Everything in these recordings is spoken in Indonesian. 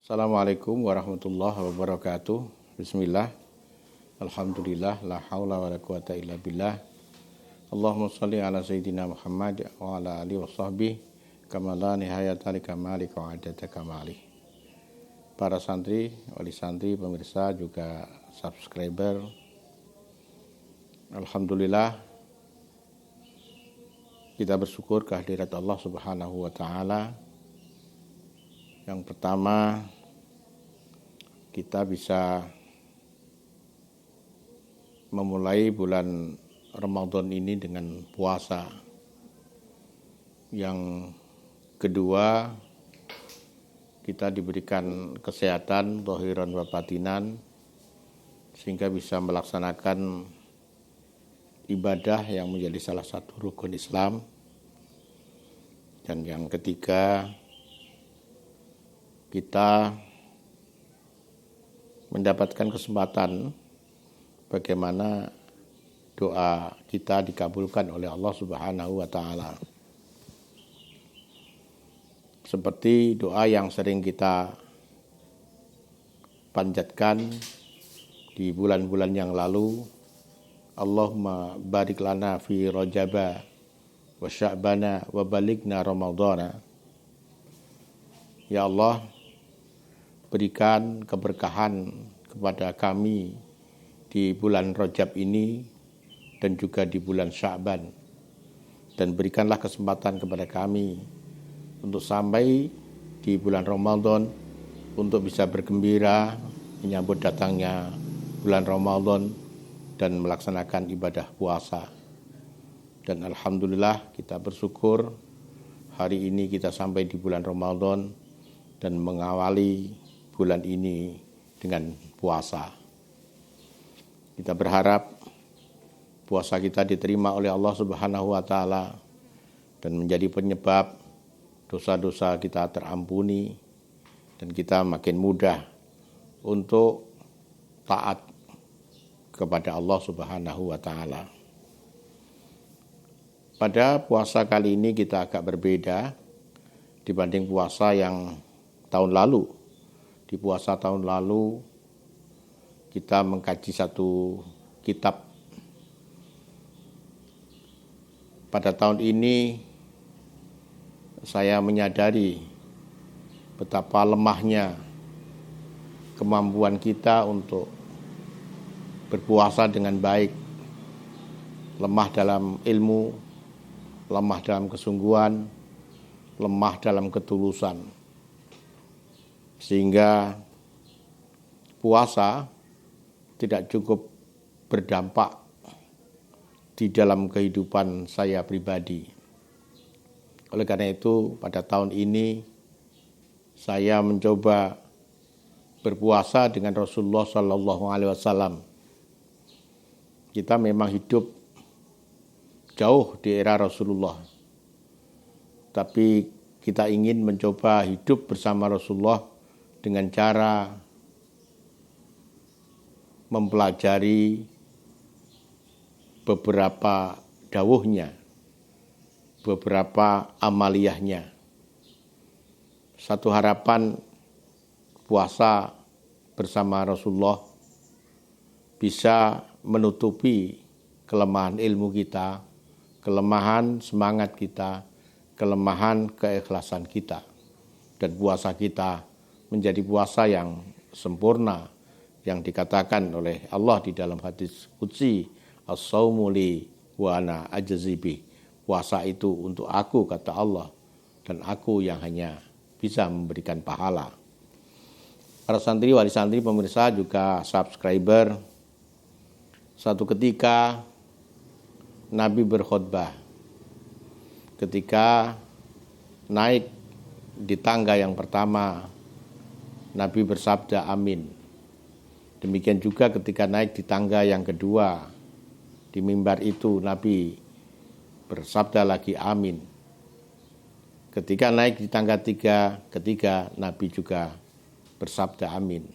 Assalamualaikum warahmatullahi wabarakatuh. Bismillah. Alhamdulillah. La haula wa la quwata illa billah. Allahumma salli ala Sayyidina Muhammad wa ala alihi wa sahbihi kama la nihayata li kamalika wa adada kamalih. Para santri, wali santri, pemirsa, juga subscriber. Alhamdulillah, kita bersyukur kehadirat Allah Subhanahu wa ta'ala. Yang pertama, kita bisa memulai bulan Ramadan ini dengan puasa. Yang kedua, kita diberikan kesehatan zahiran wa batinan sehingga bisa melaksanakan ibadah yang menjadi salah satu rukun Islam. Dan yang ketiga, kita mendapatkan kesempatan bagaimana doa kita dikabulkan oleh Allah Subhanahu wa ta'ala. Seperti doa yang sering kita panjatkan di bulan-bulan yang lalu, Allahumma barik lana fi Rajaba wa Sya'bana wa balighna Ramadhana. Ya Allah, berikan keberkahan kepada kami di bulan Rajab ini dan juga di bulan Sya'ban. Dan berikanlah kesempatan kepada kami untuk sampai di bulan Ramadan untuk bisa bergembira menyambut datangnya bulan Ramadan dan melaksanakan ibadah puasa. Dan alhamdulillah kita bersyukur hari ini kita sampai di bulan Ramadan dan mengawali bulan ini dengan puasa. Kita berharap puasa kita diterima oleh Allah Subhanahu wa ta'ala dan menjadi penyebab dosa-dosa kita terampuni dan kita makin mudah untuk taat kepada Allah Subhanahu wa ta'ala. Pada puasa kali ini kita agak berbeda dibanding puasa yang tahun lalu. Di puasa tahun lalu kita mengkaji satu kitab. Pada tahun ini saya menyadari betapa lemahnya kemampuan kita untuk berpuasa dengan baik. Lemah dalam ilmu, lemah dalam kesungguhan, lemah dalam ketulusan. Sehingga puasa tidak cukup berdampak di dalam kehidupan saya pribadi. Oleh karena itu, pada tahun ini saya mencoba berpuasa dengan Rasulullah SAW. Kita memang hidup jauh di era Rasulullah, tapi kita ingin mencoba hidup bersama Rasulullah dengan cara mempelajari beberapa dawuhnya, beberapa amaliyahnya. Satu harapan puasa bersama Rasulullah bisa menutupi kelemahan ilmu kita, kelemahan semangat kita, kelemahan keikhlasan kita. Dan puasa kita menjadi puasa yang sempurna, yang dikatakan oleh Allah di dalam hadis qudsi, as-saumu li wa ana ajzi bih. Puasa itu untuk aku, kata Allah, dan aku yang hanya bisa memberikan pahala. Para santri, wali santri, pemirsa, juga subscriber, satu ketika Nabi berkhutbah. Ketika naik di tangga yang pertama, Nabi bersabda amin. Demikian juga ketika naik di tangga yang kedua, di mimbar itu Nabi bersabda lagi amin. Ketika naik di tangga ketiga, Nabi juga bersabda amin.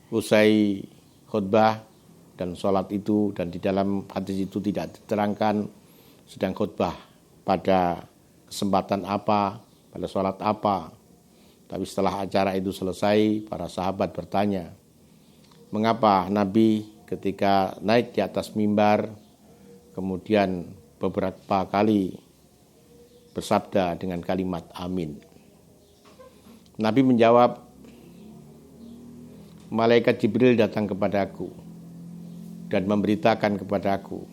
Usai khutbah dan sholat itu, dan di dalam hadis itu tidak diterangkan sedang khutbah pada kesempatan apa, pada sholat apa. Tapi setelah acara itu selesai, para sahabat bertanya, mengapa Nabi ketika naik di atas mimbar, kemudian beberapa kali bersabda dengan kalimat amin. Nabi menjawab, malaikat Jibril datang kepadaku dan memberitakan kepadaku.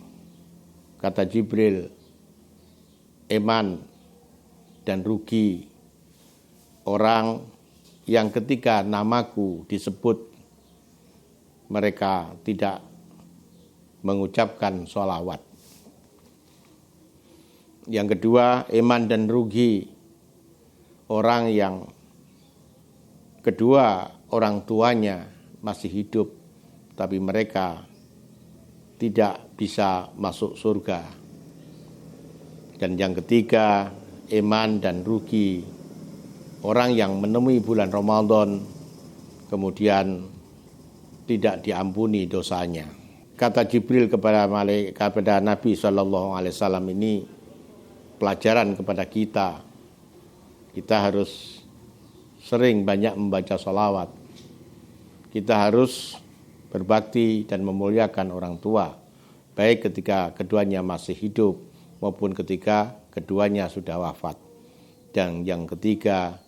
Kata Jibril, eman dan rugi orang yang ketika namaku disebut mereka tidak mengucapkan sholawat. Yang kedua, eman dan rugi orang yang kedua orang tuanya masih hidup tapi mereka tidak bisa masuk surga. Dan yang ketiga, eman dan rugi orang yang menemui bulan Ramadan kemudian tidak diampuni dosanya. Kata Jibril kepada Nabi SAW ini pelajaran kepada kita. Kita harus sering banyak membaca sholawat. Kita harus berbakti dan memuliakan orang tua, baik ketika keduanya masih hidup maupun ketika keduanya sudah wafat. Dan yang ketiga,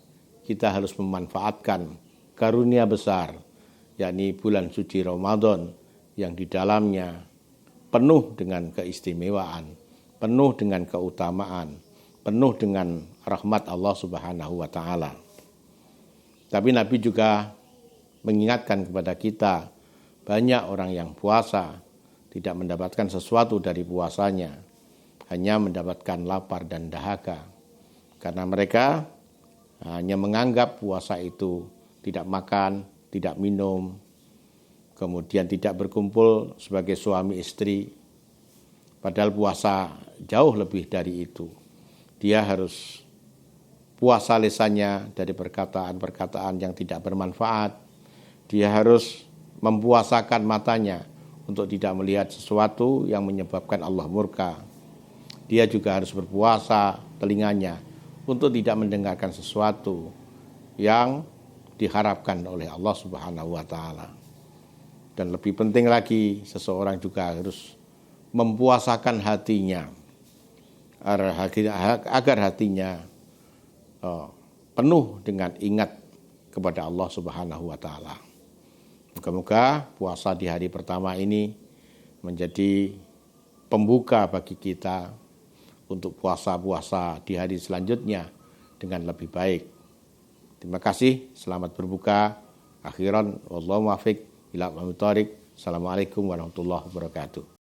kita harus memanfaatkan karunia besar, yakni bulan suci Ramadan yang di dalamnya penuh dengan keistimewaan, penuh dengan keutamaan, penuh dengan rahmat Allah Subhanahu wa Ta'ala. Tapi Nabi juga mengingatkan kepada kita, banyak orang yang puasa tidak mendapatkan sesuatu dari puasanya, hanya mendapatkan lapar dan dahaga. Karena mereka hanya menganggap puasa itu tidak makan, tidak minum, kemudian tidak berkumpul sebagai suami istri. Padahal puasa jauh lebih dari itu. Dia harus puasa lisannya dari perkataan-perkataan yang tidak bermanfaat. Dia harus mempuasakan matanya untuk tidak melihat sesuatu yang menyebabkan Allah murka. Dia juga harus berpuasa telinganya untuk tidak mendengarkan sesuatu yang diharapkan oleh Allah Subhanahu wa Ta'ala. Dan lebih penting lagi, seseorang juga harus mempuasakan hatinya agar hatinya penuh dengan ingat kepada Allah Subhanahu wa Ta'ala. Moga-moga puasa di hari pertama ini menjadi pembuka bagi kita untuk puasa-puasa di hari selanjutnya dengan lebih baik. Terima kasih, selamat berbuka. Akhiran, wallahu muwaffiq ila aqwamit thoriq. Assalamualaikum warahmatullahi wabarakatuh.